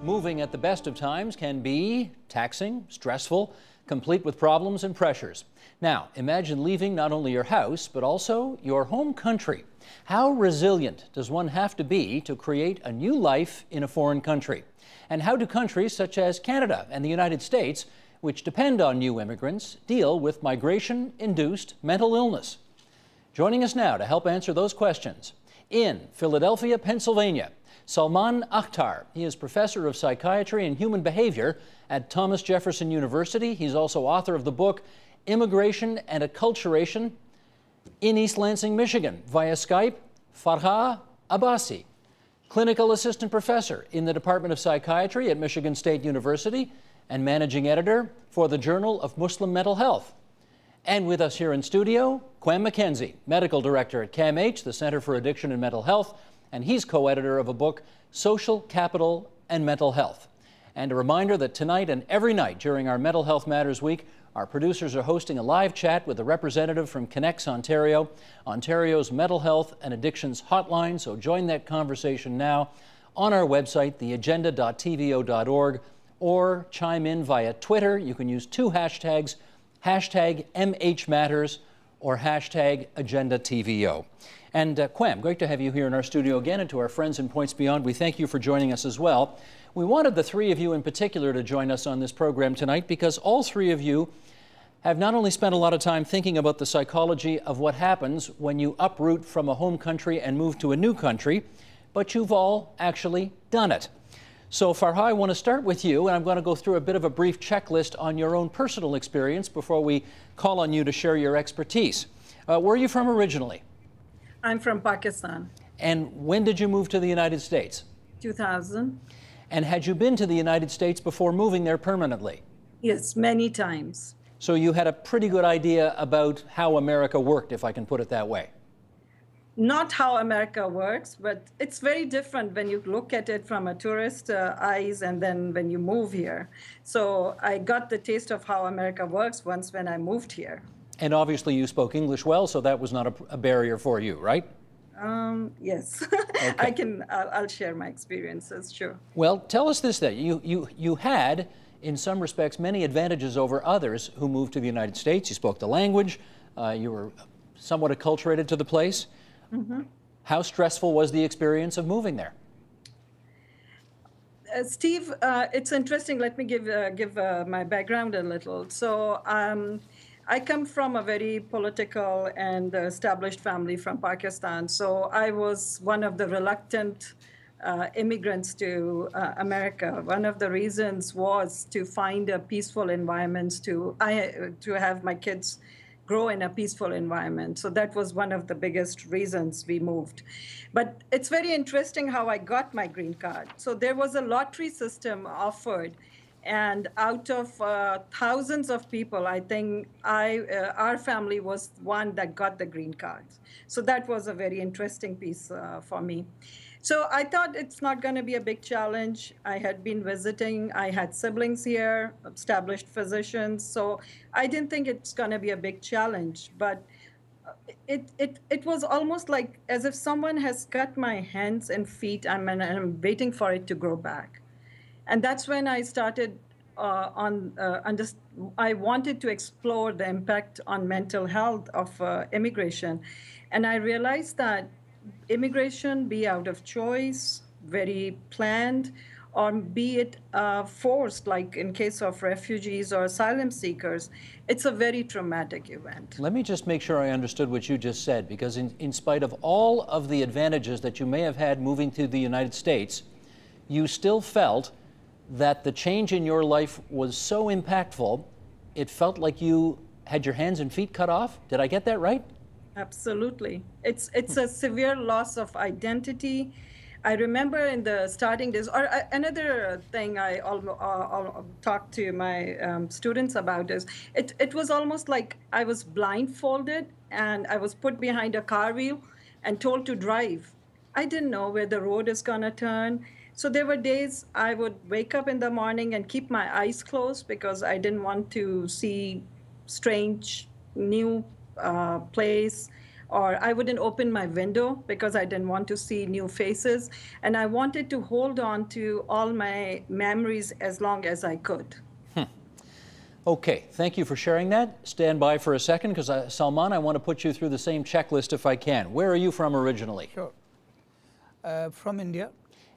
Moving at the best of times can be taxing, stressful, complete with problems and pressures. Now, imagine leaving not only your house, but also your home country. How resilient does one have to be to create a new life in a foreign country? And how do countries such as Canada and the United States, which depend on new immigrants, deal with migration-induced mental illness? Joining us now to help answer those questions, in Philadelphia, Pennsylvania, Salman Akhtar. He is professor of psychiatry and human behavior at Thomas Jefferson University. He's also author of the book Immigration and Acculturation. In East Lansing, Michigan, via Skype, Farha Abbasi, clinical assistant professor in the Department of Psychiatry at Michigan State University and managing editor for the Journal of Muslim Mental Health. And with us here in studio, Quam McKenzie, medical director at CAMH, the Center for Addiction and Mental Health, and he's co-editor of a book, Social Capital and Mental Health. And a reminder that tonight and every night during our Mental Health Matters Week, our producers are hosting a live chat with a representative from Connects Ontario, Ontario's mental health and addictions hotline. So join that conversation now on our website, theagenda.tvo.org, or chime in via Twitter. You can use two hashtags, hashtag MHMatters or hashtag AgendaTVO. And Quam, great to have you here in our studio again, and to our friends in Points Beyond, we thank you for joining us as well. We wanted the three of you in particular to join us on this program tonight because all three of you have not only spent a lot of time thinking about the psychology of what happens when you uproot from a home country and move to a new country, but you've all actually done it. So Farha, I want to start with you, and I'm going to go through a bit of a brief checklist on your own personal experience before we call on you to share your expertise. Where are you from originally? I'm from Pakistan. And when did you move to the United States? 2000. And had you been to the United States before moving there permanently? Yes, many times. So you had a pretty good idea about how America worked, if I can put it that way. Not how America works, but it's very different when you look at it from a tourist eyes and then when you move here. So I got the taste of how America works once when I moved here. And obviously you spoke English well, so that was not a barrier for you, right? Yes. Okay. I'll share my experiences, sure. Well, tell us this then. You had, in some respects, many advantages over others who moved to the United States. You spoke the language. You were somewhat acculturated to the place. Mm-hmm. How stressful was the experience of moving there? Steve, it's interesting. Let me give my background a little. So I come from a very political and established family from Pakistan. So I was one of the reluctant immigrants to America. One of the reasons was to find a peaceful environment, to have my kids grow in a peaceful environment. So that was one of the biggest reasons we moved. But it's very interesting how I got my green card. So there was a lottery system offered. And out of thousands of people, I think our family was one that got the green cards. So that was a very interesting piece for me. So I thought it's not going to be a big challenge. I had been visiting. I had siblings here, established physicians. So I didn't think it's going to be a big challenge. But it was almost like as if someone has cut my hands and feet, and I'm waiting for it to grow back. And that's when I started I wanted to explore the impact on mental health of immigration. And I realized that immigration, be out of choice, very planned, or be it forced, like in case of refugees or asylum seekers, it's a very traumatic event. Let me just make sure I understood what you just said, because in spite of all of the advantages that you may have had moving to the United States, you still felt that the change in your life was so impactful, it felt like you had your hands and feet cut off? Did I get that right? Absolutely. It's a severe loss of identity. I remember in the starting days, or another thing I'll talk to my students about is, it was almost like I was blindfolded and I was put behind a car wheel and told to drive. I didn't know where the road is going to turn. So there were days I would wake up in the morning and keep my eyes closed because I didn't want to see strange, new place or I wouldn't open my window because I didn't want to see new faces. And I wanted to hold on to all my memories as long as I could. Okay, thank you for sharing that. Stand by for a second, because Salman, I want to put you through the same checklist if I can. Where are you from originally? Sure. From India.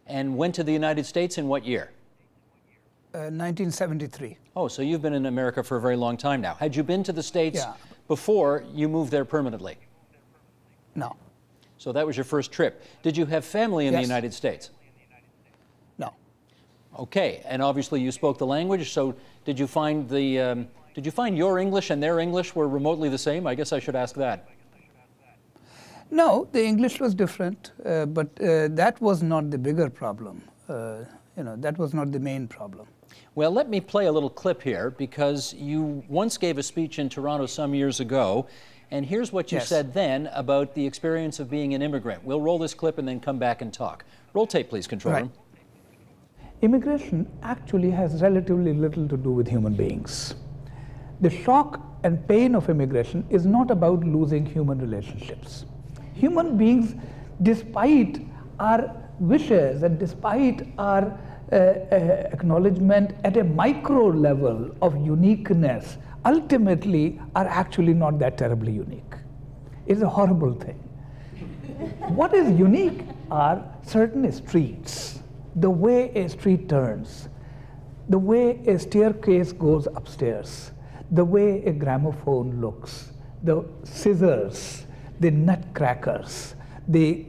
And went to the United States in what year? 1973. Oh, so you've been in America for a very long time now. Had you been to the States before you moved there permanently? No. So that was your first trip. Did you have family in the United States? No. Okay, and obviously you spoke the language, so did you find your English and their English were remotely the same? I guess I should ask that. No, the English was different, but that was not the bigger problem. That was not the main problem. Well, let me play a little clip here, because you once gave a speech in Toronto some years ago, and here's what you said then about the experience of being an immigrant. We'll roll this clip and then come back and talk. Roll tape, please, control room. Immigration actually has relatively little to do with human beings. The shock and pain of immigration is not about losing human relationships. Human beings, despite our wishes and despite our acknowledgement at a micro level of uniqueness, ultimately are actually not that terribly unique. It's a horrible thing. What is unique are certain streets, the way a street turns, the way a staircase goes upstairs, the way a gramophone looks, the scissors, the nutcrackers, the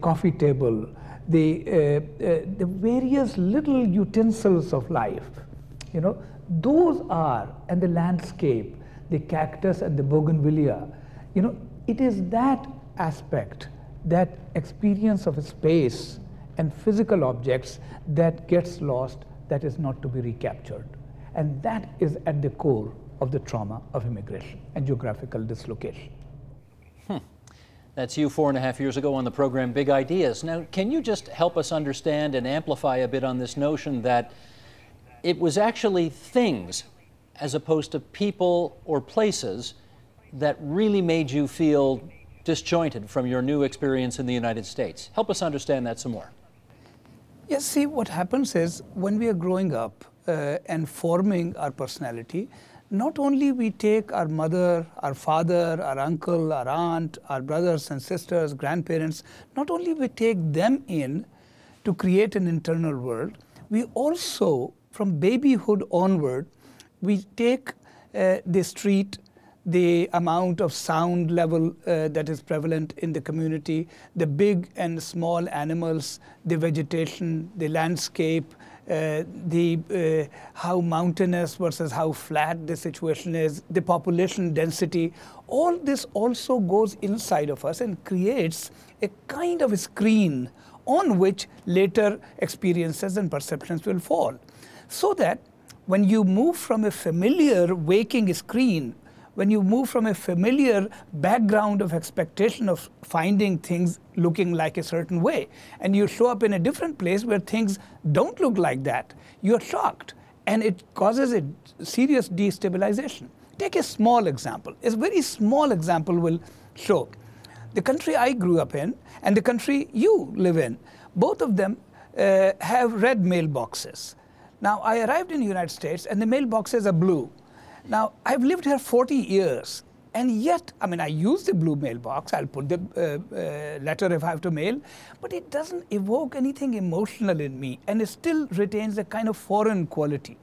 coffee table, the various little utensils of life, those are, and the landscape, the cactus and the bougainvillea, it is that aspect, that experience of a space and physical objects that gets lost, that is not to be recaptured. And that is at the core of the trauma of immigration and geographical dislocation. That's you 4.5 years ago on the program Big Ideas. Now, can you just help us understand and amplify a bit on this notion that it was actually things as opposed to people or places that really made you feel disjointed from your new experience in the United States? Help us understand that some more. Yes, see, what happens is when we are growing up and forming our personality, not only we take our mother, our father, our uncle, our aunt, our brothers and sisters, grandparents, not only we take them in to create an internal world, we also, from babyhood onward, we take the street, the amount of sound level that is prevalent in the community, the big and small animals, the vegetation, the landscape, how mountainous versus how flat the situation is, the population density, all this also goes inside of us and creates a kind of a screen on which later experiences and perceptions will fall. So that when you move from a familiar waking screen, when you move from a familiar background of expectation of finding things looking like a certain way, and you show up in a different place where things don't look like that, you're shocked, and it causes a serious destabilization. Take a small example. A very small example will show. The country I grew up in and the country you live in, both of them have red mailboxes. Now, I arrived in the United States and the mailboxes are blue. Now, I've lived here 40 years, and yet, I use the blue mailbox, I'll put the letter if I have to mail, but it doesn't evoke anything emotional in me, and it still retains a kind of foreign quality.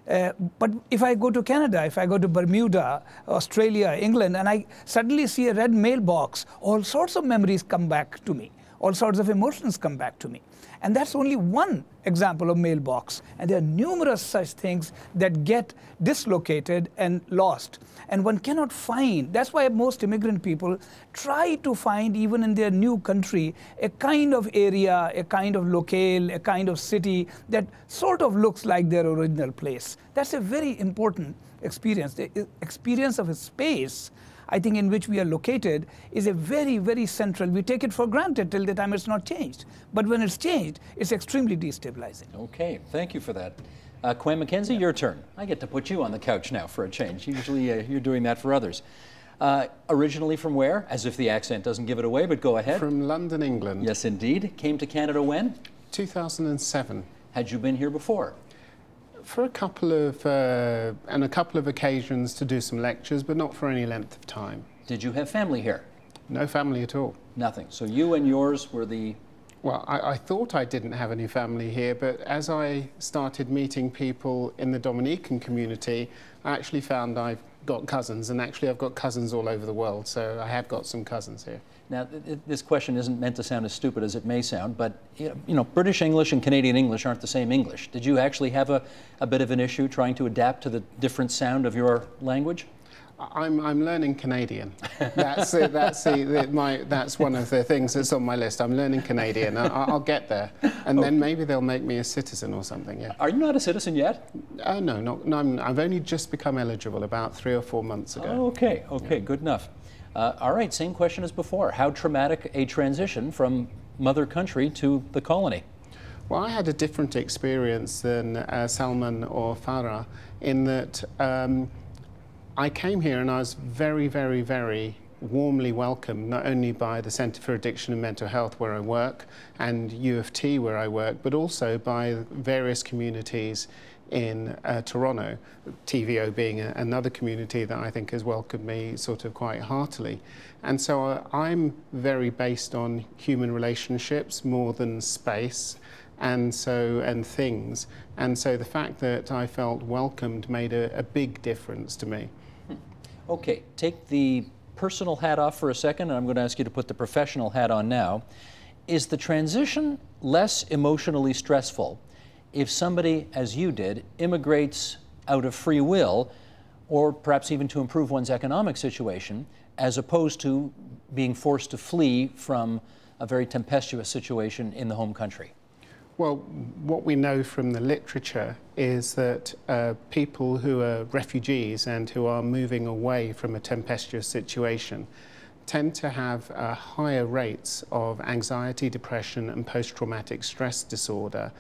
But if I go to Canada, if I go to Bermuda, Australia, England, and I suddenly see a red mailbox, all sorts of memories come back to me, all sorts of emotions come back to me. And that's only one example of mailbox. And there are numerous such things that get dislocated and lost. And one cannot find, that's why most immigrant people try to find, even in their new country, a kind of area, a kind of locale, a kind of city that sort of looks like their original place. That's a very important experience. The experience of a space, I think, in which we are located is a very, very central. We take it for granted till the time it's not changed. But when it's changed, it's extremely destabilizing. Okay, thank you for that. Quinn McKenzie, your turn. I get to put you on the couch now for a change. Usually you're doing that for others. Originally from where? As if the accent doesn't give it away, but go ahead. From London, England. Yes, indeed. Came to Canada when? 2007. Had you been here before? For a couple of occasions to do some lectures, but not for any length of time. Did you have family here? No family at all. Nothing. So you and yours were the... Well, I thought I didn't have any family here, but as I started meeting people in the Dominican community, I actually found I've got cousins, and actually I've got cousins all over the world, so I have got some cousins here. Now, this question isn't meant to sound as stupid as it may sound, but you know, British English and Canadian English aren't the same English. Did you actually have a bit of an issue trying to adapt to the different sound of your language? I'm learning Canadian. That's one of the things that's on my list. I'm learning Canadian. I'll get there, and then maybe they'll make me a citizen or something. Yeah. Are you not a citizen yet? No, I've only just become eligible about 3 or 4 months ago. Oh, okay, yeah. Good enough. All right, same question as before. How traumatic a transition from mother country to the colony? Well, I had a different experience than Salman or Farah in that. I came here and I was very, very, very warmly welcomed, not only by the Centre for Addiction and Mental Health where I work and U of T where I work, but also by various communities in Toronto, TVO being another community that I think has welcomed me sort of quite heartily. And so I'm very based on human relationships more than space and things. And so the fact that I felt welcomed made a big difference to me. Okay, take the personal hat off for a second, and I'm going to ask you to put the professional hat on now. Is the transition less emotionally stressful if somebody, as you did, immigrates out of free will, or perhaps even to improve one's economic situation, as opposed to being forced to flee from a very tempestuous situation in the home country? Well, what we know from the literature is that people who are refugees and who are moving away from a tempestuous situation tend to have higher rates of anxiety, depression, and post-traumatic stress disorder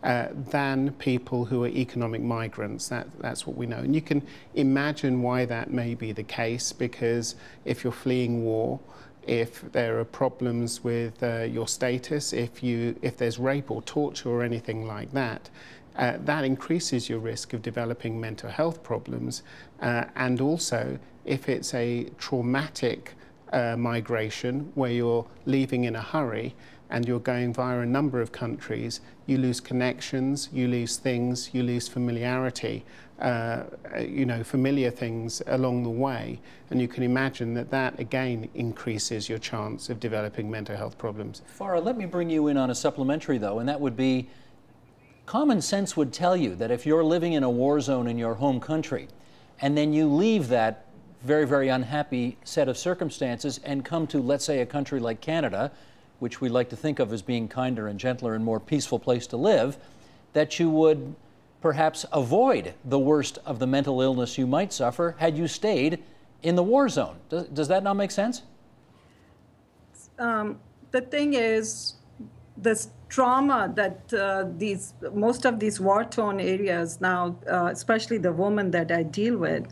than people who are economic migrants. That's what we know. And you can imagine why that may be the case, because if you're fleeing war, if there are problems with your status, if there's rape or torture or anything like that, that increases your risk of developing mental health problems. And also, if it's a traumatic migration where you're leaving in a hurry and you're going via a number of countries, you lose connections, you lose things, you lose familiarity, familiar things along the way. And you can imagine that again increases your chance of developing mental health problems. Farah, let me bring you in on a supplementary though, and that would be, common sense would tell you that if you're living in a war zone in your home country, and then you leave that very, very unhappy set of circumstances and come to, let's say, a country like Canada, which we like to think of as being kinder and gentler and more peaceful place to live, that you would perhaps avoid the worst of the mental illness you might suffer had you stayed in the war zone. Does that not make sense? The thing is, this trauma that most of these war-torn areas now, especially the women that I deal with,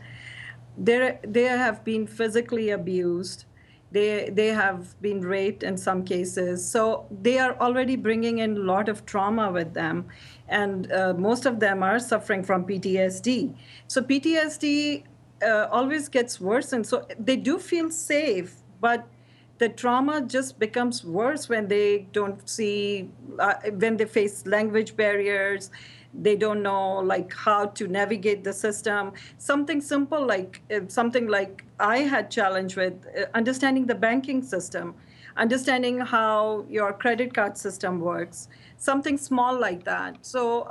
they have been physically abused. They have been raped in some cases. So they are already bringing in a lot of trauma with them. And most of them are suffering from PTSD. So PTSD always gets worse. And so they do feel safe, but the trauma just becomes worse when they don't see, when they face language barriers. They don't know how to navigate the system. Something simple something like I had challenge with understanding the banking system, understanding how your credit card system works, something small like that. So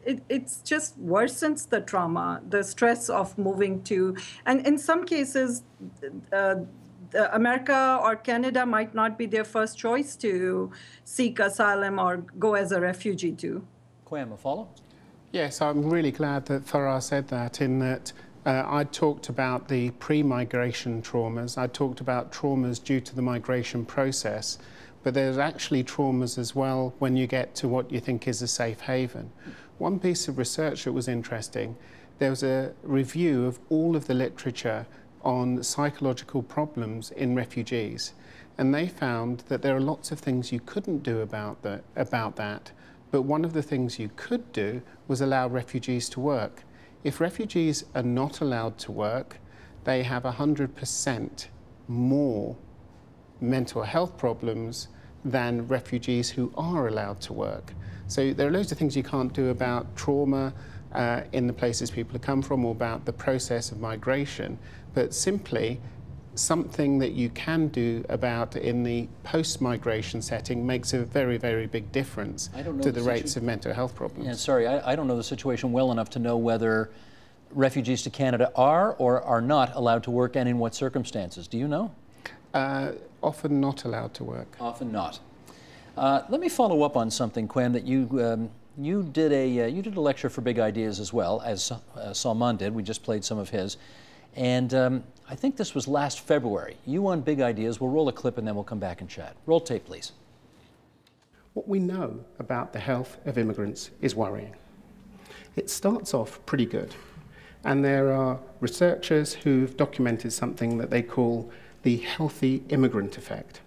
it's just worsens the trauma, the stress of moving to, and in some cases, America or Canada might not be their first choice to seek asylum or go as a refugee to. Quam, a follow? Yes, I'm really glad that Farah said that, in that I talked about the pre-migration traumas. I talked about traumas due to the migration process, but there's actually traumas as well when you get to what you think is a safe haven. One piece of research that was interesting, there was a review of all of the literature on psychological problems in refugees. And they found that there are lots of things you couldn't do about that. But one of the things you could do was allow refugees to work. If refugees are not allowed to work, they have 100% more mental health problems than refugees who are allowed to work. So there are loads of things you can't do about trauma in the places people come from, or about the process of migration, but simply something that you can do about in the post-migration setting makes a very, very big difference to the rates of mental health problems. Yeah, sorry, I don't know the situation well enough to know whether refugees to Canada are or are not allowed to work, and in what circumstances. Do you know? Often not allowed to work. Often not. Let me follow up on something, Quen, that you did a lecture for Big Ideas as well, as Salman did. We just played some of his. And I think this was last February. You on Big Ideas. We'll roll a clip and then we'll come back and chat. Roll tape, please. What we know about the health of immigrants is worrying. It starts off pretty good. And there are researchers who've documented something that they call the healthy immigrant effect.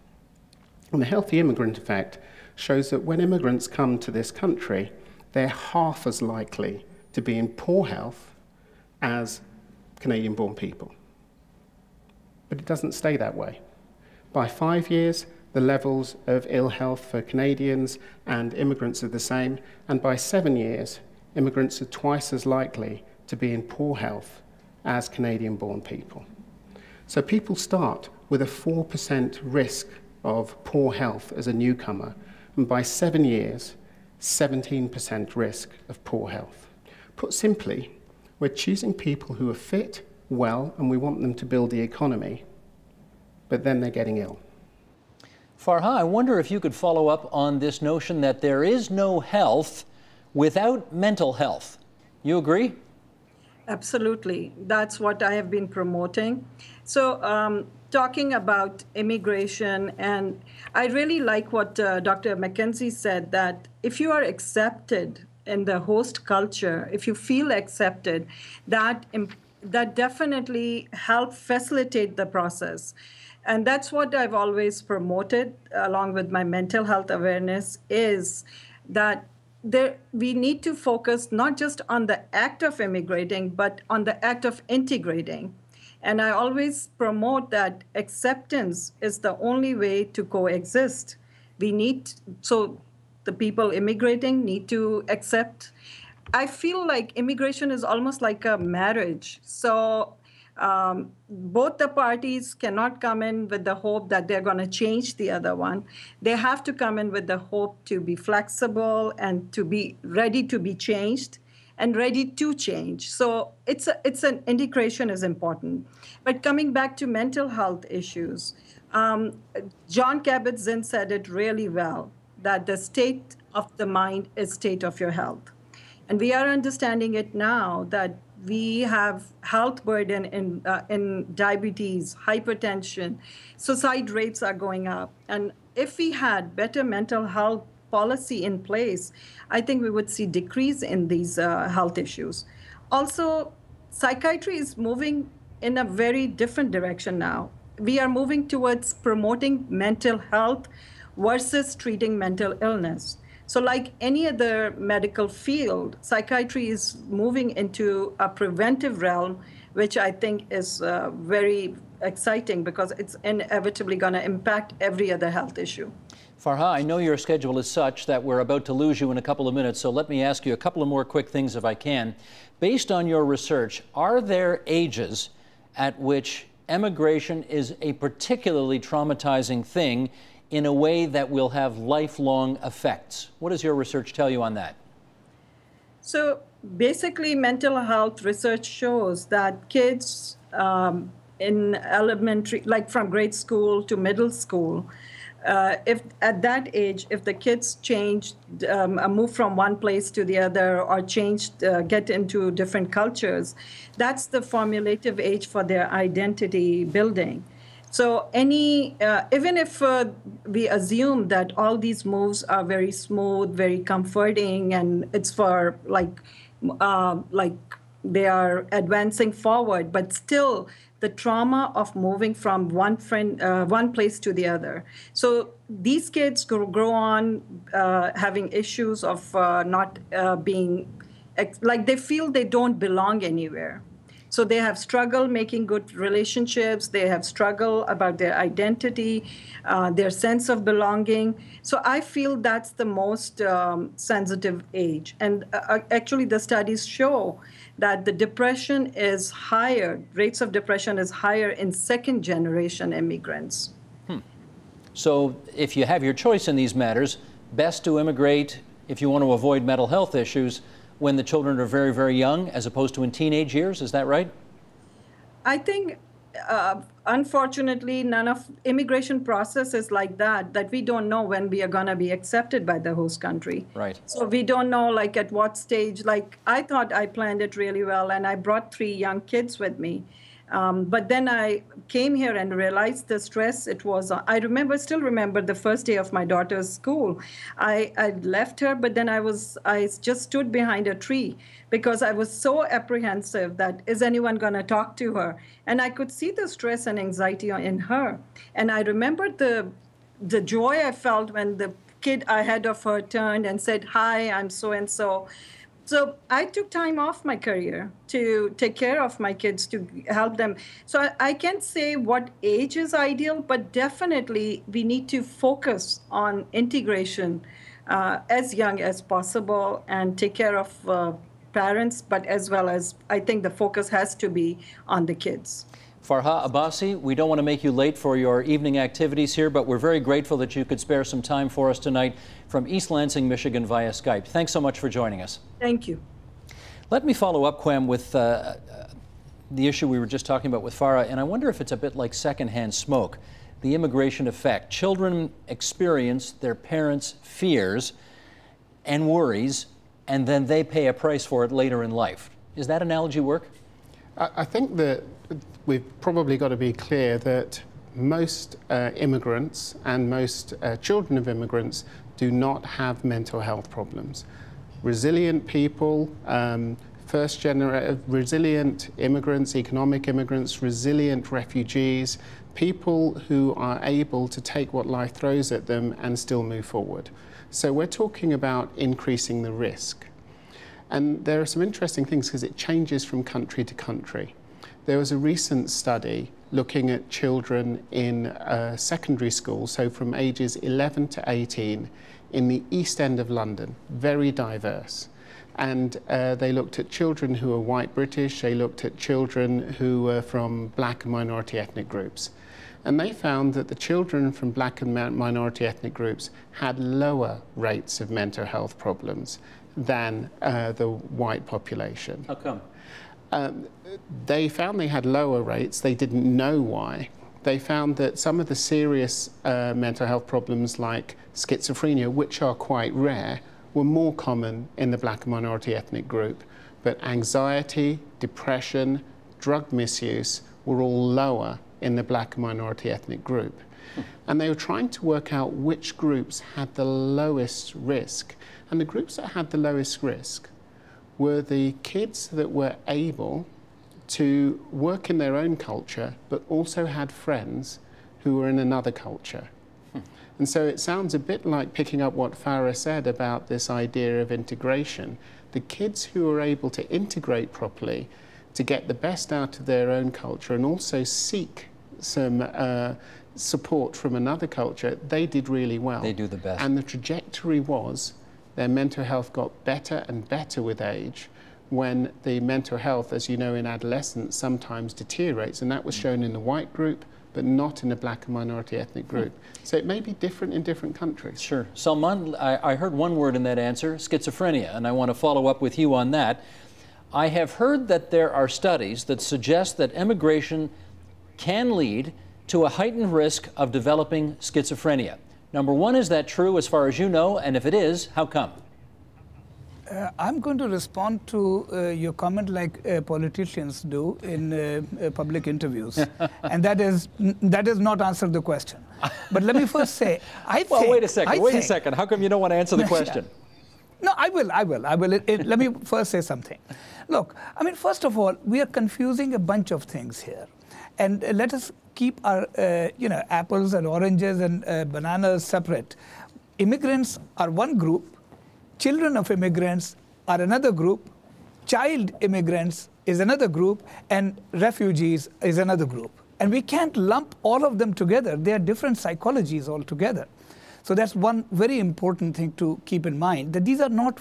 And the healthy immigrant effect shows that when immigrants come to this country, they're half as likely to be in poor health as Canadian-born people. But it doesn't stay that way. By 5 years, the levels of ill health for Canadians and immigrants are the same, and by 7 years, immigrants are twice as likely to be in poor health as Canadian-born people. So people start with a 4% risk of poor health as a newcomer, and by 7 years, 17% risk of poor health. Put simply, we're choosing people who are fit, well, and we want them to build the economy, but then they're getting ill. Farha, I wonder if you could follow up on this notion that there is no health without mental health. You agree? Absolutely. That's what I have been promoting. So talking about immigration, and I really like what Dr. McKenzie said, that if you are accepted in the host culture, if you feel accepted, that definitely helps facilitate the process. And that's what I've always promoted, along with my mental health awareness, is that we need to focus not just on the act of immigrating, but on the act of integrating. And I always promote that acceptance is the only way to coexist. So the people immigrating need to accept. I feel like immigration is almost like a marriage. So both the parties cannot come in with the hope that they're going to change the other one. They have to come in with the hope to be flexible and to be ready to be changed and ready to change. So it's an integration is important. But coming back to mental health issues, John Kabat-Zinn said it really well, that the state of the mind is state of your health. And we are understanding it now that we have health burden in diabetes, hypertension, suicide rates are going up. And if we had better mental health policy in place, I think we would see decrease in these health issues. Also, psychiatry is moving in a very different direction now. We are moving towards promoting mental health versus treating mental illness. So like any other medical field, psychiatry is moving into a preventive realm, which I think is very exciting because it's inevitably going to impact every other health issue. Farha, I know your schedule is such that we're about to lose you in a couple of minutes, so let me ask you a couple of more quick things if I can. Based on your research, are there ages at which emigration is a particularly traumatizing thing in a way that will have lifelong effects? What does your research tell you on that? So basically, mental health research shows that kids in elementary, like from grade school to middle school, if at that age, if the kids changed, move from one place to the other, or changed, get into different cultures, that's the formative age for their identity building. So even if we assume that all these moves are very smooth, very comforting, and it's for like they are advancing forward, but still the trauma of moving from one place to the other. So these kids grow on having issues of not being, like they feel they don't belong anywhere. So they have struggle making good relationships. They have struggle about their identity, their sense of belonging. So I feel that's the most sensitive age. And actually the studies show that the depression is higher, rates of depression is higher in second generation immigrants. So if you have your choice in these matters, best to immigrate if you want to avoid mental health issues when the children are very, very young, as opposed to in teenage years. Is that right? I think, unfortunately, none of immigration process is like that we don't know when we are going to be accepted by the host country. Right. So we don't know, like, at what stage. Like, I thought I planned it really well, and I brought 3 young kids with me. But then I came here and realized the stress it was. I still remember the first day of my daughter's school. I left her, but then I just stood behind a tree because I was so apprehensive that is anyone going to talk to her? And I could see the stress and anxiety in her. And I remembered the joy I felt when the kid ahead of her turned and said, "Hi, I'm so-and-so." So I took time off my career to take care of my kids, to help them. So I can't say what age is ideal, but definitely we need to focus on integration as young as possible and take care of parents, but as well as I think the focus has to be on the kids. Farha Abbasi, we don't want to make you late for your evening activities here, but we're very grateful that you could spare some time for us tonight from East Lansing, Michigan via Skype. Thanks so much for joining us. Thank you. Let me follow up, Quam, with the issue we were just talking about with Farha, and I wonder if it's a bit like secondhand smoke, the immigration effect. Children experience their parents' fears and worries, and then they pay a price for it later in life. Does that analogy work? I think that we've probably got to be clear that most immigrants and most children of immigrants do not have mental health problems. Resilient people, resilient immigrants, economic immigrants, resilient refugees, people who are able to take what life throws at them and still move forward. So we're talking about increasing the risk. And there are some interesting things because it changes from country to country. There was a recent study looking at children in secondary school, so from ages 11 to 18 in the East End of London, very diverse. And they looked at children who were white British, they looked at children who were from black and minority ethnic groups. And they found that the children from black and minority ethnic groups had lower rates of mental health problems than the white population. How come? They found they had lower rates. They didn't know why. They found that some of the serious mental health problems like schizophrenia, which are quite rare, were more common in the black and minority ethnic group. But anxiety, depression, drug misuse were all lower in the black and minority ethnic group. And they were trying to work out which groups had the lowest risk. And the groups that had the lowest risk were the kids that were able to work in their own culture, but also had friends who were in another culture. And so it sounds a bit like picking up what Farah said about this idea of integration. The kids who are able to integrate properly, to get the best out of their own culture and also seek some support from another culture, they did really well. They do the best. And the trajectory was their mental health got better and better with age, when the mental health, as you know, in adolescence sometimes deteriorates, and that was shown in the white group, but not in the black and minority ethnic group. So it may be different in different countries. Sure. Salman, I heard one word in that answer, schizophrenia, and I want to follow up with you on that. I have heard that there are studies that suggest that immigration can lead to a heightened risk of developing schizophrenia. Number one, is that true as far as you know? And if it is, how come? I'm going to respond to your comment like politicians do in public interviews. And that is not answer the question. But let me first say, well, wait a second. How come you don't want to answer the question? No, I will. Let me first say something. Look, I mean, first of all, we are confusing a bunch of things here. And let us keep our apples and oranges and bananas separate. Immigrants are one group, children of immigrants are another group, child immigrants is another group, and refugees is another group. And we can't lump all of them together. They are different psychologies altogether. So that's one very important thing to keep in mind, that these are not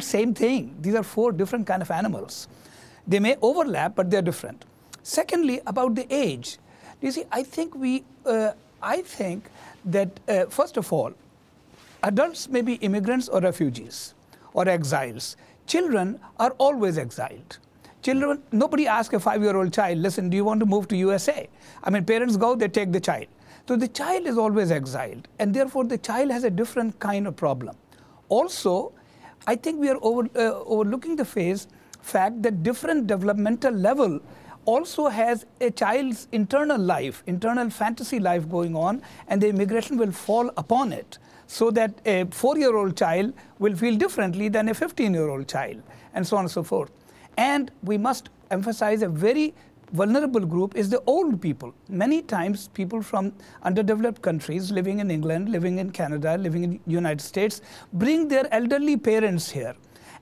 same thing. These are four different kind of animals. They may overlap, but they're different. Secondly, about the age. You see, I think that first of all, adults may be immigrants or refugees or exiles. Children are always exiled. Children, nobody asks a 5-year-old child, listen, do you want to move to USA? I mean, parents go, they take the child. So the child is always exiled, and therefore the child has a different kind of problem. Also, I think we are overlooking the fact that different developmental level also has a child's internal life, internal fantasy life going on, and the immigration will fall upon it, so that a 4-year-old child will feel differently than a 15-year-old child, and so on and so forth. And we must emphasize a very vulnerable group is the old people. Many times people from underdeveloped countries living in England, living in Canada, living in the United States, bring their elderly parents here.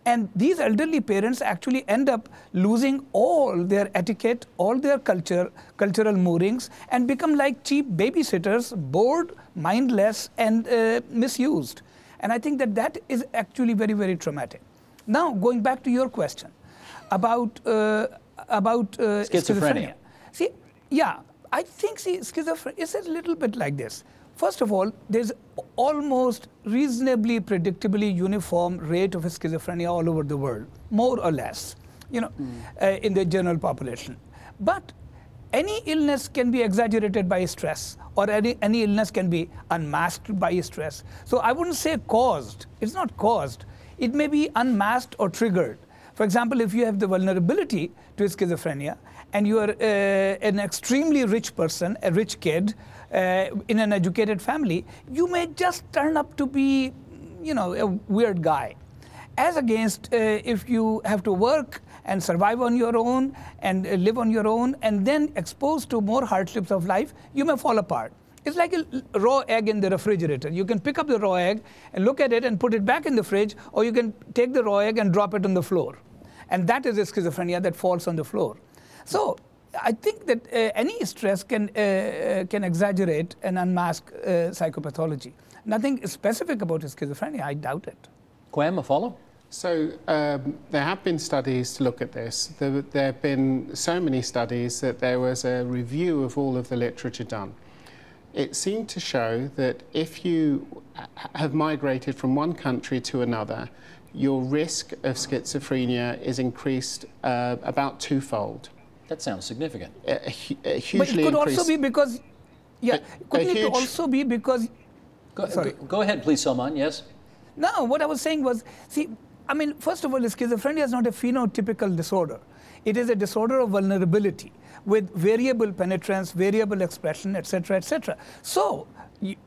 And these elderly parents actually end up losing all their etiquette, all their cultural moorings, and become like cheap babysitters, bored, mindless, and misused. And I think that is actually very, very traumatic. Now, going back to your question about schizophrenia. See, yeah, I think schizophrenia is a little bit like this. First of all, there's almost reasonably predictably uniform rate of schizophrenia all over the world, more or less, in the general population. But any illness can be exaggerated by stress, or any illness can be unmasked by stress. So I wouldn't say caused. It's not caused. It may be unmasked or triggered. For example, if you have the vulnerability to schizophrenia and you are an extremely rich person, a rich kid, in an educated family, you may just turn up to be, a weird guy. As against if you have to work and survive on your own and live on your own and then exposed to more hardships of life, you may fall apart. It's like a raw egg in the refrigerator. You can pick up the raw egg and look at it and put it back in the fridge, or you can take the raw egg and drop it on the floor. And that is a schizophrenia that falls on the floor. So I think that any stress can exaggerate and unmask psychopathology. Nothing specific about schizophrenia, I doubt it. Quam, a follow? So there have been studies to look at this. There have been so many studies that there was a review of all of the literature done. It seemed to show that if you have migrated from one country to another, your risk of schizophrenia is increased about twofold. That sounds significant. Hugely but it could increased. Also be because, yeah, couldn't it also be because... Go ahead, please, Salman, yes? No, what I was saying was, see, I mean, first of all, schizophrenia is not a phenotypical disorder. It is a disorder of vulnerability with variable penetrance, variable expression, etc., etc. So,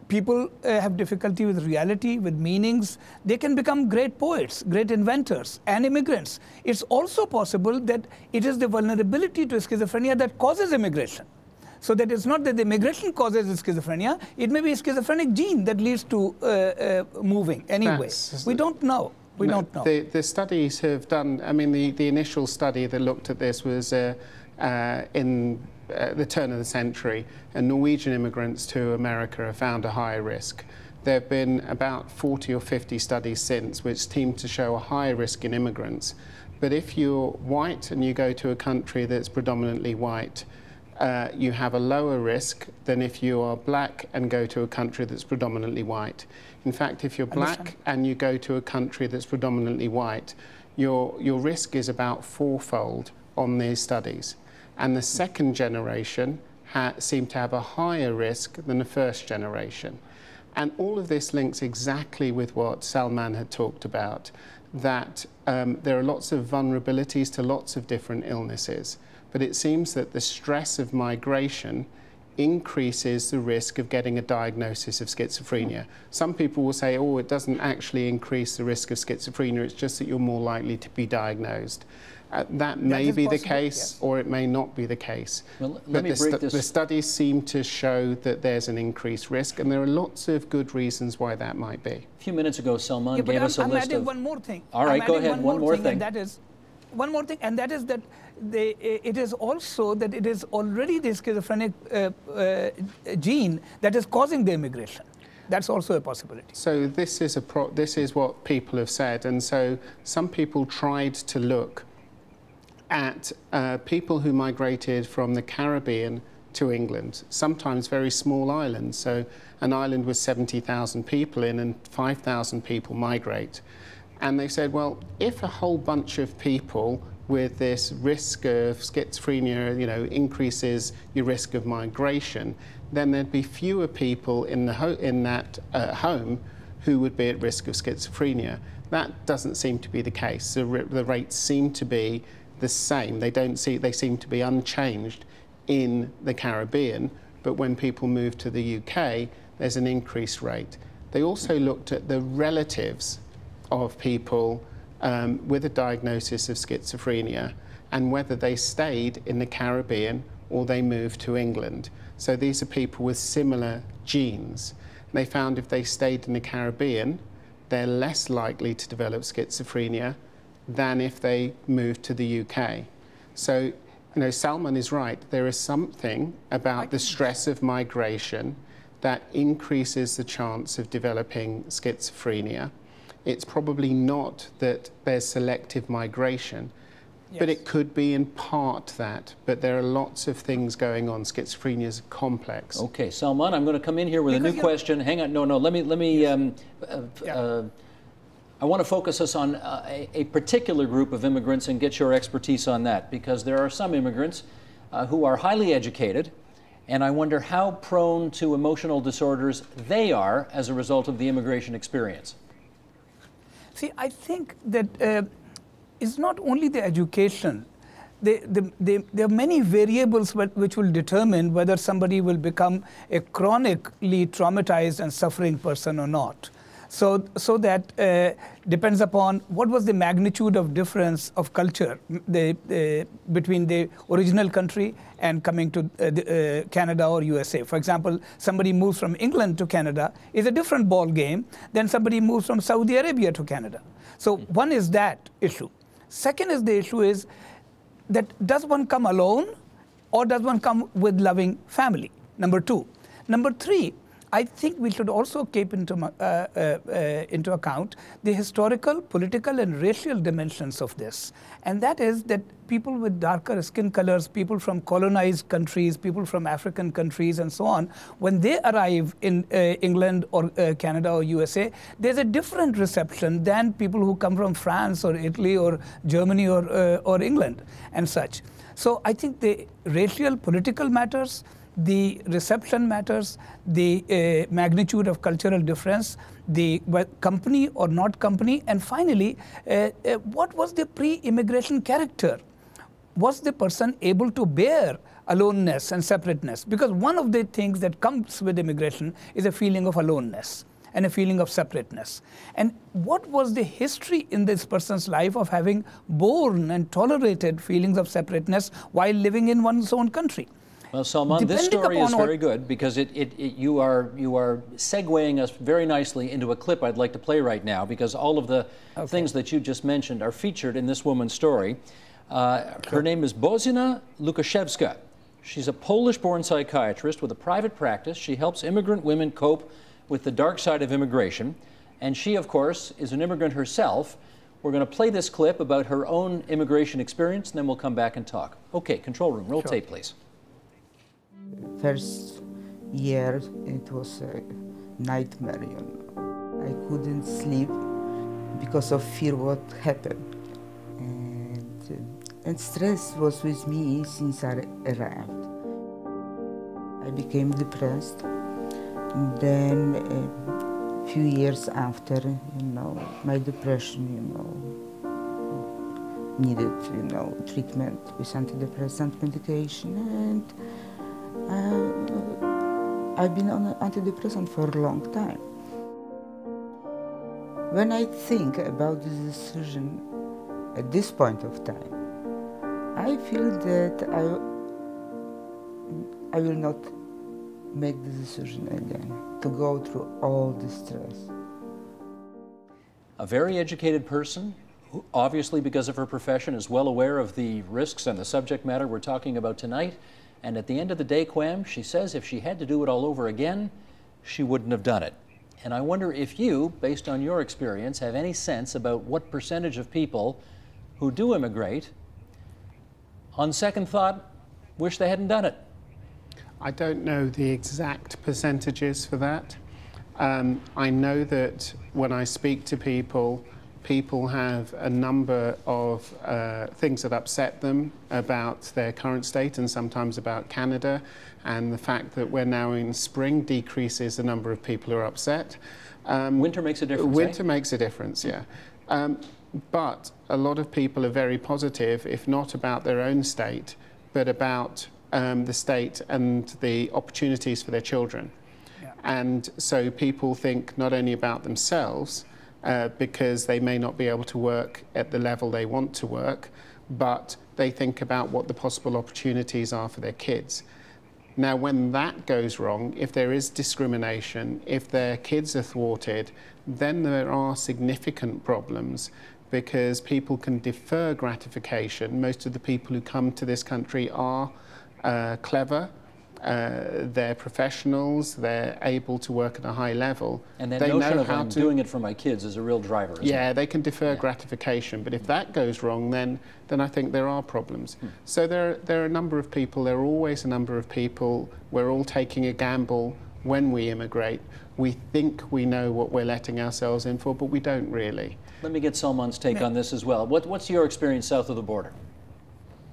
people have difficulty with reality, with meanings. They can become great poets, great inventors, and immigrants. It's also possible that it is the vulnerability to schizophrenia that causes immigration. So that it's not that the immigration causes schizophrenia, it may be a schizophrenic gene that leads to moving anyway. We don't know. We don't know. The studies have done, I mean, the initial study that looked at this was in the turn of the century, and Norwegian immigrants to America have found a higher risk. There have been about 40 or 50 studies since which seem to show a higher risk in immigrants. But if you're white and you go to a country that's predominantly white, you have a lower risk than if you are black and go to a country that's predominantly white. In fact, if you're black and you go to a country that's predominantly white, your risk is about fourfold on these studies. And the second generation seem to have a higher risk than the first generation. And all of this links exactly with what Salman had talked about, that there are lots of vulnerabilities to lots of different illnesses. But it seems that the stress of migration increases the risk of getting a diagnosis of schizophrenia. Some people will say, oh, it doesn't actually increase the risk of schizophrenia, it's just that you're more likely to be diagnosed. That may be the case, or it may not be the case. Well, but the studies seem to show that there's an increased risk, and there are lots of good reasons why that might be. A few minutes ago, Salman gave us a list of... I'm adding one more thing. All right, go ahead, one more thing. And that is, one more thing, and that is that it is also that it is already the schizophrenic gene that is causing the immigration. That's also a possibility. So this is what people have said, and so some people tried to look at people who migrated from the Caribbean to England, sometimes very small islands. So an island with 70,000 people in and 5,000 people migrate. And they said, well, if a whole bunch of people with this risk of schizophrenia, increases your risk of migration, then there'd be fewer people in that home who would be at risk of schizophrenia. That doesn't seem to be the case. The rates seem to be the same. They seem to be unchanged in the Caribbean, but when people move to the UK, there's an increased rate. They also looked at the relatives of people with a diagnosis of schizophrenia and whether they stayed in the Caribbean or they moved to England. So these are people with similar genes. They found if they stayed in the Caribbean, they're less likely to develop schizophrenia than if they moved to the UK. So, Salman is right. There is something about the stress of migration that increases the chance of developing schizophrenia. It's probably not that there's selective migration, but it could be in part that. But there are lots of things going on. Schizophrenia is complex. Okay, Salman, I'm going to come in here with a new question. Hang on, no, let me. I want to focus us on a particular group of immigrants and get your expertise on that, because there are some immigrants who are highly educated, and I wonder how prone to emotional disorders they are as a result of the immigration experience. See, I think that it's not only the education. There are many variables which will determine whether somebody will become a chronically traumatized and suffering person or not. So that depends upon what was the magnitude of difference of culture between the original country and coming to Canada or USA. For example, somebody moves from England to Canada is a different ball game than somebody moves from Saudi Arabia to Canada. So one is that issue. Second is the issue is that does one come alone or does one come with loving family? Number two. Number three, I think we should also keep into account the historical, political, and racial dimensions of this. And that is that people with darker skin colors, people from colonized countries, people from African countries, and so on, when they arrive in England or Canada or USA, there's a different reception than people who come from France or Italy or Germany or England and such. So I think the racial, political matters, the reception matters, the magnitude of cultural difference, the company or not company, and finally, what was the pre-immigration character? Was the person able to bear aloneness and separateness? Because one of the things that comes with immigration is a feeling of aloneness and a feeling of separateness. And what was the history in this person's life of having borne and tolerated feelings of separateness while living in one's own country? Well, Salman, this story is very good because you are segueing us very nicely into a clip I'd like to play right now, because all of the things that you just mentioned are featured in this woman's story. Her name is Bożena Lukaszewska. She's a Polish-born psychiatrist with a private practice. She helps immigrant women cope with the dark side of immigration. And she, of course, is an immigrant herself. We're going to play this clip about her own immigration experience, and then we'll come back and talk. Okay, control room, roll tape, please. First year, it was a nightmare, I couldn't sleep because of fear what happened. And stress was with me since I arrived. I became depressed. And then a few years after, my depression, needed, treatment with antidepressant medication. And I've been on antidepressant for a long time. When I think about this decision at this point of time, I feel that I will not make the decision again to go through all the stress. A very educated person, who obviously because of her profession is well aware of the risks and the subject matter we're talking about tonight. And at the end of the day, Quam, she says if she had to do it all over again, she wouldn't have done it. And I wonder if you, based on your experience, have any sense about what percentage of people who do immigrate, on second thought, wish they hadn't done it. I don't know the exact percentages for that. I know that when I speak to people, people have a number of things that upset them about their current state and sometimes about Canada, and the fact that we're now in spring decreases the number of people who are upset. Winter makes a difference. Winter makes a difference, yeah. But a lot of people are very positive, if not about their own state, but about the state and the opportunities for their children. Yeah. And so people think not only about themselves, because they may not be able to work at the level they want to work, but they think about what the possible opportunities are for their kids. Now, when that goes wrong, if there is discrimination, if their kids are thwarted, then there are significant problems, because people can defer gratification. Most of the people who come to this country are clever, they're professionals, they're able to work at a high level. And that notion of I'm doing it for my kids is a real driver, isn't it? They can defer gratification, but if that goes wrong, then I think there are problems. So there are a number of people, there are always a number of people, we're all taking a gamble when we immigrate. We think we know what we're letting ourselves in for, but we don't really. Let me get Salman's take on this as well. What's your experience south of the border?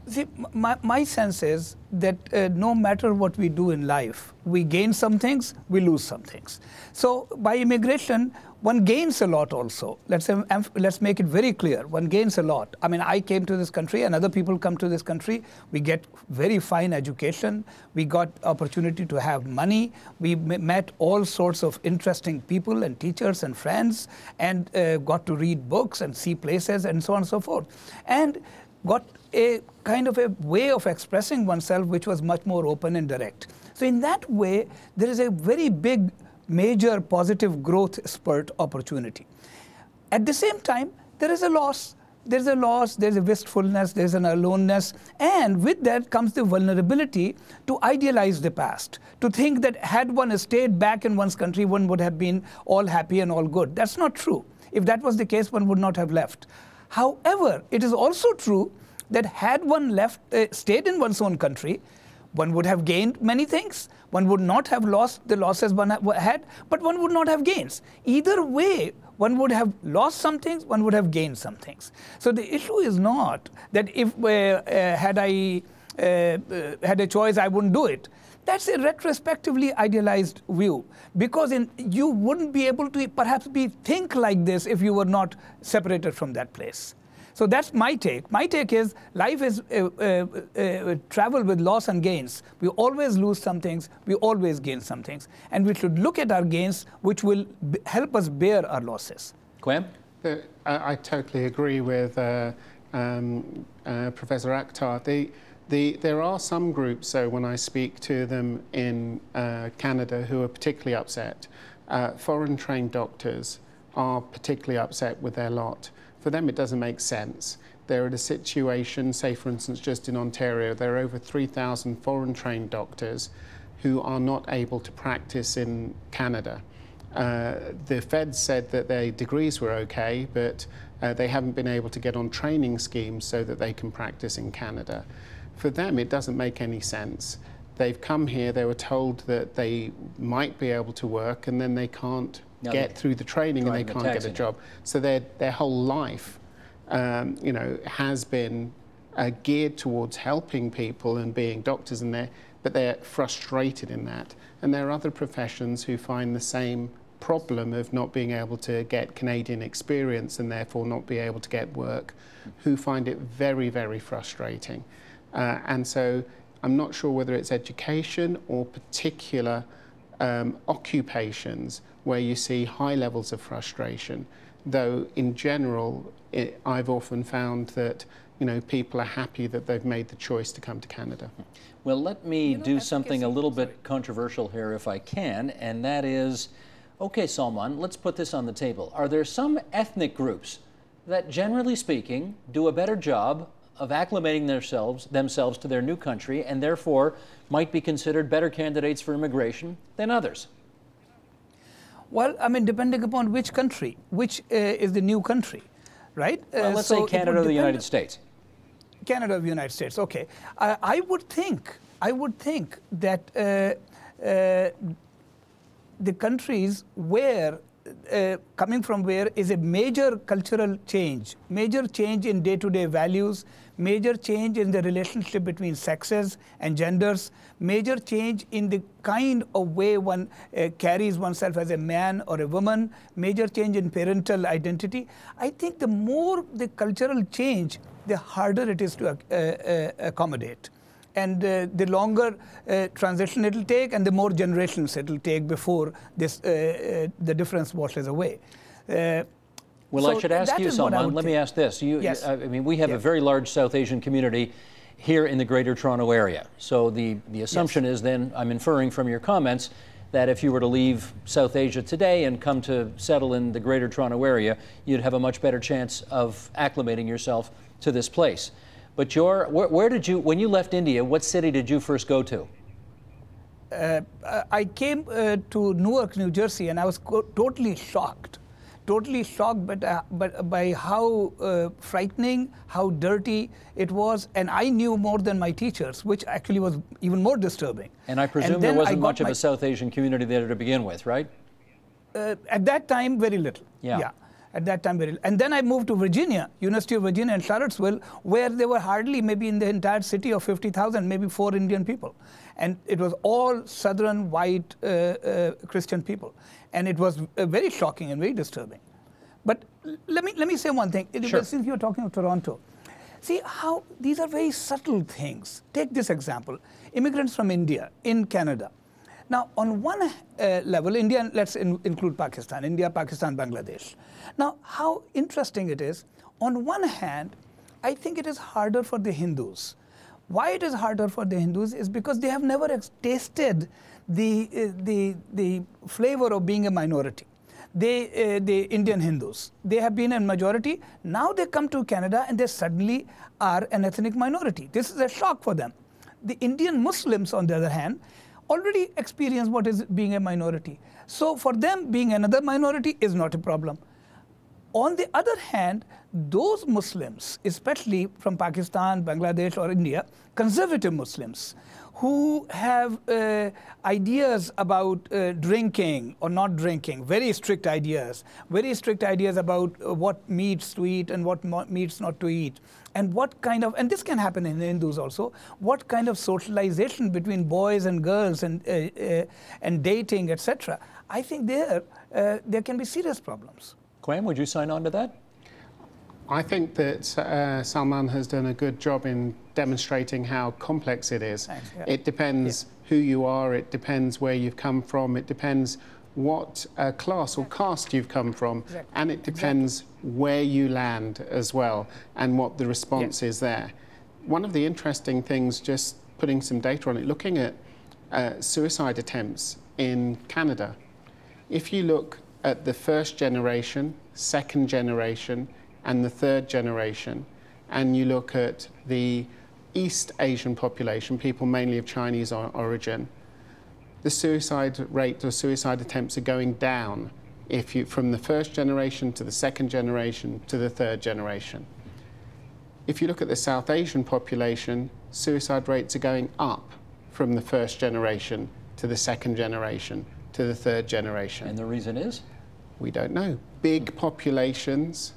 See, my sense is that no matter what we do in life, we gain some things, we lose some things. So by immigration, one gains a lot also. Let's make it very clear. One gains a lot. I mean, I came to this country and other people come to this country. We get very fine education. We got opportunity to have money. We met all sorts of interesting people and teachers and friends, and got to read books and see places and so on and so forth. And got a kind of a way of expressing oneself which was much more open and direct. So in that way, there is a very big, major positive growth spurt opportunity. At the same time, there is a loss. There's a loss, there's a wistfulness, there's an aloneness, and with that comes the vulnerability to idealize the past, to think that had one stayed back in one's country, one would have been all happy and all good. That's not true. If that was the case, one would not have left. However, it is also true that had one stayed in one's own country, one would have gained many things. One would not have lost the losses one had, but one would not have gains. Either way, one would have lost some things, one would have gained some things. So the issue is not that if had I had a choice, I wouldn't do it. That's a retrospectively idealized view, because you wouldn't be able to perhaps think like this if you were not separated from that place. So that's my take. My take is life is travel with loss and gains. We always lose some things, we always gain some things. And we should look at our gains, which will help us bear our losses. Quam? I totally agree with Professor Akhtar. There are some groups, so when I speak to them in Canada, who are particularly upset. Foreign-trained doctors are particularly upset with their lot. For them, it doesn't make sense. They're in a situation, say, for instance, just in Ontario, there are over 3,000 foreign-trained doctors who are not able to practice in Canada. The feds said that their degrees were okay, but they haven't been able to get on training schemes so that they can practice in Canada. For them, it doesn't make any sense. They've come here, they were told that they might be able to work, and then they can't get through the training and they can't get a job. So their whole life, you know, has been geared towards helping people and being doctors, but they're frustrated in that. And there are other professions who find the same problem of not being able to get Canadian experience and therefore not be able to get work, who find it very, very frustrating. And so I'm not sure whether it's education or particular occupations where you see high levels of frustration, though in general I've often found that people are happy that they've made the choice to come to Canada. Well, let me do something a little bit controversial here if I can, and that is, okay, Salman, let's put this on the table. Are there some ethnic groups that, generally speaking, do a better job of acclimating themselves to their new country and therefore might be considered better candidates for immigration than others? Well, I mean, depending upon which country, which is the new country, right? Well, let's say Canada or the United States. Canada or the United States, okay. I would think that the countries where, coming from where is a major cultural change, major change in day-to-day values, major change in the relationship between sexes and genders, major change in the kind of way one carries oneself as a man or a woman, major change in parental identity. I think the more the cultural change, the harder it is to accommodate. And the longer transition it will take and the more generations it will take before this, the difference washes away. Well, so I should ask you, Salman, let me ask this. Yes. I mean, we have a very large South Asian community here in the Greater Toronto Area. So the assumption is then, I'm inferring from your comments, that if you were to leave South Asia today and come to settle in the Greater Toronto Area, you'd have a much better chance of acclimating yourself to this place. But where did you, when you left India, what city did you first go to? I came to Newark, New Jersey, and I was totally shocked by how frightening, how dirty it was, and I knew more than my teachers, which actually was even more disturbing. And I presume there wasn't much of a South Asian community there to begin with, right? At that time, very little. Yeah. At that time, very little. And then I moved to Virginia, University of Virginia in Charlottesville, where there were hardly, maybe in the entire city of 50,000, maybe 4 Indian people. And it was all Southern white Christian people. And it was very shocking and very disturbing. But let me say one thing. Sure. Since you're talking of Toronto, see how these are very subtle things. Take this example. Immigrants from India in Canada. Now, on one level, India, let's include Pakistan, India, Pakistan, Bangladesh. Now, how interesting it is, on one hand, I think it is harder for the Hindus. Why it is harder for the Hindus is because they have never tasted the flavor of being a minority. The Indian Hindus, they have been a majority. Now they come to Canada and they suddenly are an ethnic minority. This is a shock for them. The Indian Muslims, on the other hand, already experience what is being a minority. So for them, being another minority is not a problem. On the other hand, those Muslims, especially from Pakistan, Bangladesh or India, conservative Muslims, who have ideas about drinking or not drinking, very strict ideas about what meats to eat and what meats not to eat, and what kind of, and this can happen in Hindus also, what kind of socialization between boys and girls and dating, etc. I think there can be serious problems. Quam, would you sign on to that? I think that Salman has done a good job in demonstrating how complex it is. Thanks, yeah. It depends who you are, it depends where you've come from, it depends what class or caste you've come from, and it depends where you land as well and what the response is there. One of the interesting things, just putting some data on it, looking at suicide attempts in Canada, if you look at the first generation, second generation, and the third generation, and you look at the East Asian population, people mainly of Chinese origin, the suicide rate or suicide attempts are going down from the first generation to the second generation to the third generation. If you look at the South Asian population, suicide rates are going up from the first generation to the second generation to the third generation. And the reason is? We don't know. Big populations,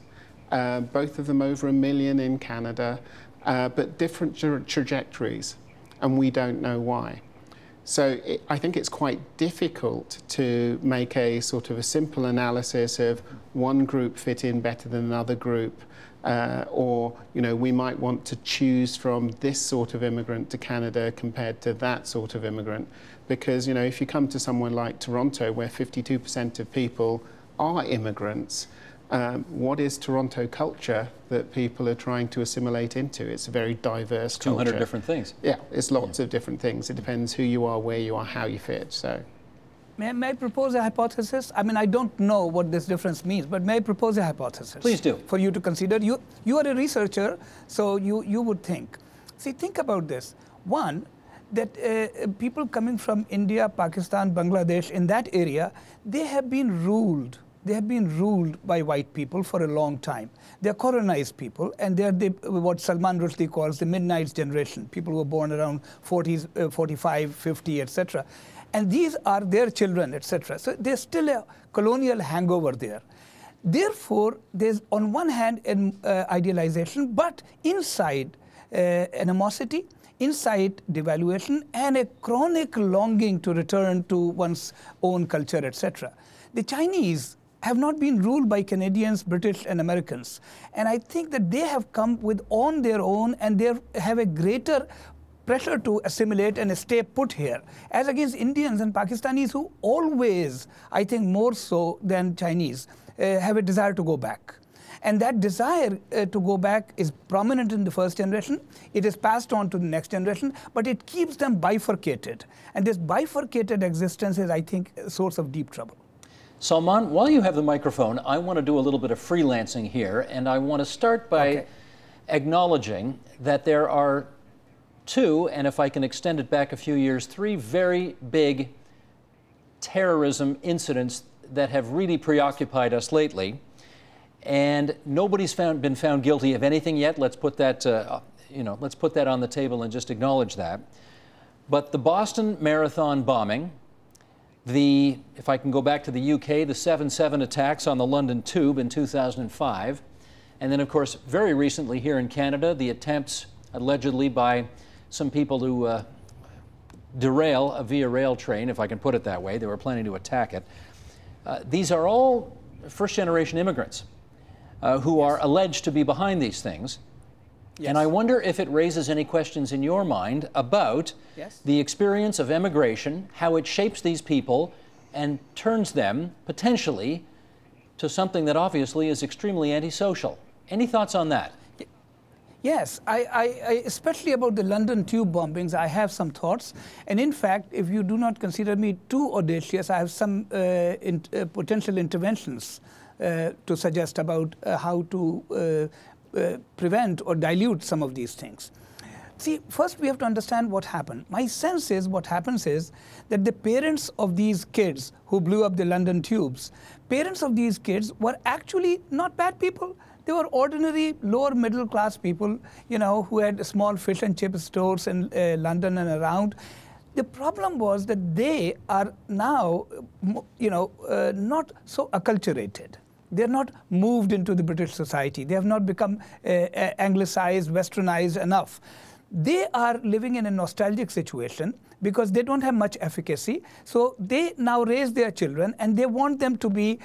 both of them over 1 million in Canada, but different trajectories, and we don't know why. So I think it's quite difficult to make a sort of a simple analysis of one group fit in better than another group, or we might want to choose from this sort of immigrant to Canada compared to that sort of immigrant, because if you come to somewhere like Toronto, where 52% of people are immigrants, what is Toronto culture that people are trying to assimilate into? It's a very diverse culture. 200 different things. Yeah, it's lots of different things. It depends who you are, where you are, how you fit. So, may I propose a hypothesis? I mean, I don't know what this difference means, but may I propose a hypothesis? Please do. For you to consider. You are a researcher, so you would think. See, think about this. One, that people coming from India, Pakistan, Bangladesh, in that area, they have been ruled. They have been ruled by white people for a long time. They're colonized people, and they're what Salman Rushdie calls the midnight generation, people who were born around 40s, 45, 50, etc. And these are their children, etc. So there's still a colonial hangover there. Therefore, there's on one hand an idealization, but inside animosity, inside devaluation, and a chronic longing to return to one's own culture, etc. The Chinese have not been ruled by Canadians, British, and Americans. And I think that they have come on their own, and they have a greater pressure to assimilate and stay put here, as against Indians and Pakistanis who always, I think more so than Chinese, have a desire to go back. And that desire to go back is prominent in the first generation. It is passed on to the next generation, but it keeps them bifurcated. And this bifurcated existence is, I think, a source of deep trouble. Salman, while you have the microphone, I want to do a little bit of freelancing here, and I want to start by acknowledging that there are two, and if I can extend it back a few years, three very big terrorism incidents that have really preoccupied us lately. And nobody's been found guilty of anything yet. Let's put that, let's put that on the table and just acknowledge that. But the Boston Marathon bombing, if I can go back to the UK, the 7/7 attacks on the London Tube in 2005, and then of course very recently here in Canada, the attempts allegedly by some people to derail a Via Rail train, if I can put it that way. They were planning to attack it. These are all first-generation immigrants who are alleged to be behind these things. Yes. And I wonder if it raises any questions in your mind about the experience of immigration, how it shapes these people and turns them potentially to something that obviously is extremely antisocial. Any thoughts on that? Yes, I especially about the London Tube bombings, I have some thoughts. And in fact, if you do not consider me too audacious, I have some potential interventions to suggest about how to prevent or dilute some of these things. See, first we have to understand what happened. My sense is what happens is that the parents of these kids who blew up the London tubes, parents of these kids were actually not bad people. They were ordinary lower middle class people, who had small fish and chip stores in London and around. The problem was that they are now, not so acculturated. They're not moved into the British society. They have not become anglicized, westernized enough. They are living in a nostalgic situation because they don't have much efficacy. So they now raise their children and they want them to be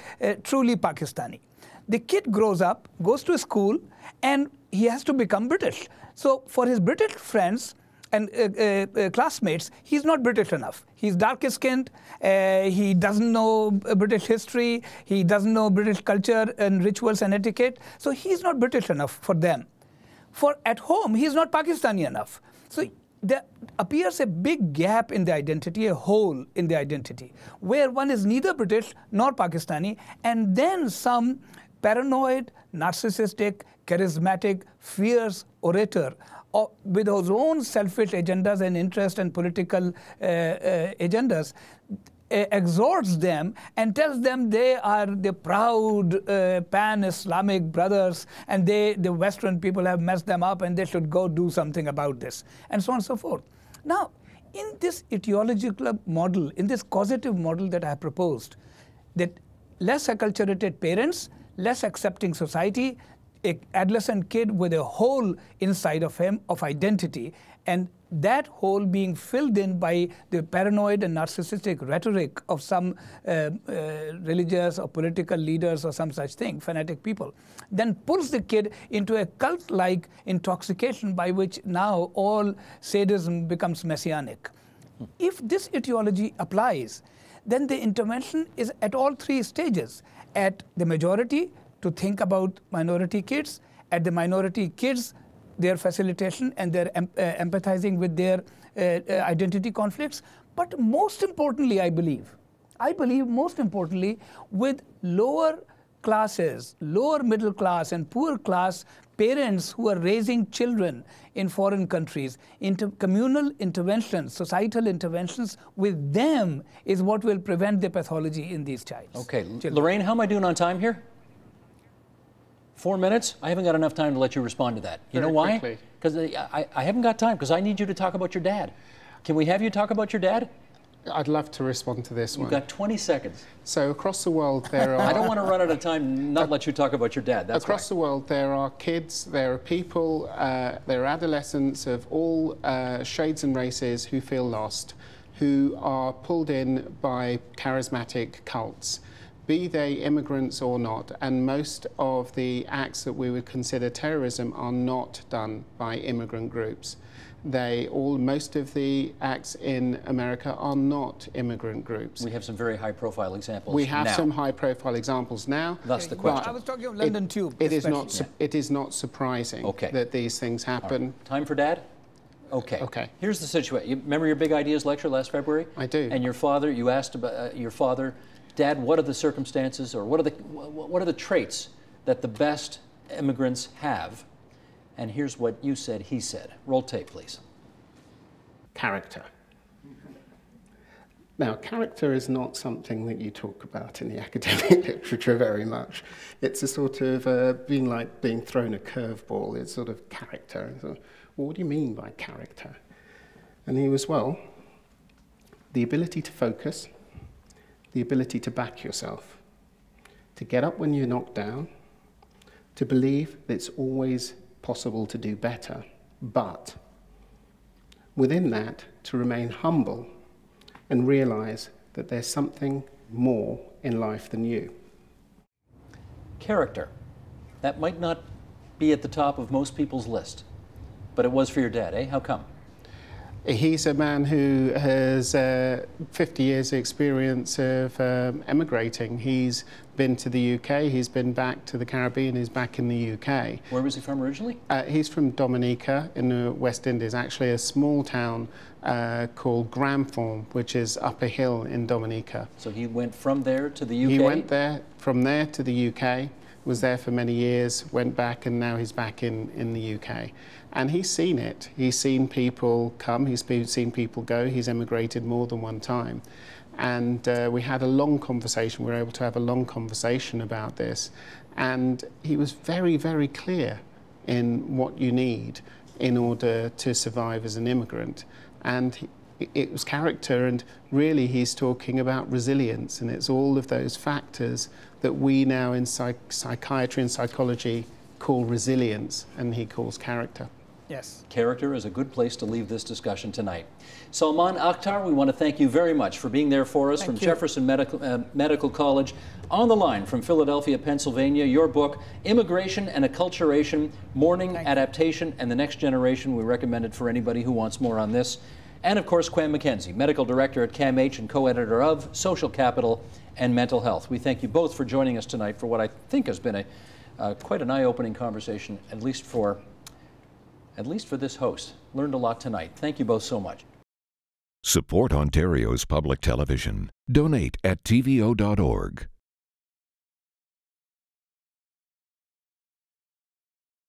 truly Pakistani. The kid grows up, goes to school, and he has to become British. So for his British friends and classmates, he's not British enough. He's dark-skinned, he doesn't know British history, he doesn't know British culture and rituals and etiquette, so he's not British enough for them. For at home, he's not Pakistani enough. So there appears a big gap in the identity, a hole in the identity, where one is neither British nor Pakistani, and then some paranoid, narcissistic, charismatic, fierce orator with his own selfish agendas and interests and political agendas exhorts them and tells them they are the proud pan-Islamic brothers and the Western people have messed them up and they should go do something about this, and so on and so forth. Now, in this etiological model, in this causative model that I have proposed, that less acculturated parents, less accepting society, an adolescent kid with a hole inside of him of identity, and that hole being filled in by the paranoid and narcissistic rhetoric of some religious or political leaders or some such thing, fanatic people, then pulls the kid into a cult-like intoxication by which now all sadism becomes messianic. If this etiology applies, then the intervention is at all three stages. At the majority, to think about minority kids, at the minority kids, their facilitation and their empathizing with their identity conflicts. But most importantly, I believe most importantly, with lower classes, lower middle class and poor class parents who are raising children in foreign countries, communal interventions, societal interventions with them is what will prevent the pathology in these children. Okay, Lorraine, how am I doing on time here? 4 minutes? I haven't got enough time to let you respond to that. You know why? Because I haven't got time, because I need you to talk about your dad. Can we have you talk about your dad? I'd love to respond to this one. You've got 20 seconds. So across the world there are... I don't want to run out of time and not let you talk about your dad. That's across the world there are kids, there are people, there are adolescents of all shades and races who feel lost, who are pulled in by charismatic cults, be they immigrants or not, and most of the acts that we would consider terrorism are not done by immigrant groups. Most of the acts in America are not immigrant groups. We have some very high-profile examples. We have some high-profile examples now. That's the question. I was talking of London Tube. It is not surprising that these things happen. Right. Time for Dad? Okay. Okay. Here's the situation. You remember your Big Ideas lecture last February? I do. And your father, you asked about your father, Dad, what are the circumstances or what are the traits that the best immigrants have? And here's what you said, he said. Roll tape, please. Character. Now, character is not something that you talk about in the academic literature very much. It's a sort of being like being thrown a curveball. It's sort of character. So, well, what do you mean by character? And he was, well, the ability to focus, the ability to back yourself, to get up when you're knocked down, to believe that it's always possible to do better, but within that, to remain humble and realize that there's something more in life than you. Character. That might not be at the top of most people's list, but it was for your dad, eh? How come? He's a man who has 50 years experience of emigrating. He's been to the UK, he's been back to the Caribbean, he's back in the UK. Where was he from originally? He's from Dominica in the West Indies, actually a small town called Gramthorne, which is up a hill in Dominica. So he went from there to the UK? He went from there to the UK, was there for many years, went back, and now he's back in the UK. And he's seen it. He's seen people come, he's seen people go, he's emigrated more than one time. And we had a long conversation, we were able to have a long conversation about this. And he was very, very clear in what you need in order to survive as an immigrant. And it was character, and really he's talking about resilience, and it's all of those factors that we now in psychiatry and psychology call resilience, and he calls character. Yes. Character is a good place to leave this discussion tonight. Salman Akhtar, we want to thank you very much for being there for us from Jefferson Medical College. On the line from Philadelphia, Pennsylvania, your book, Immigration and Acculturation, Mourning, Adaptation, and the Next Generation. We recommend it for anybody who wants more on this. And of course, Quam McKenzie, Medical Director at CAMH and co-editor of Social Capital and Mental Health. We thank you both for joining us tonight for what I think has been quite an eye-opening conversation, at least for this host. Learned a lot tonight. Thank you both so much. Support Ontario's public television. Donate at tvo.org.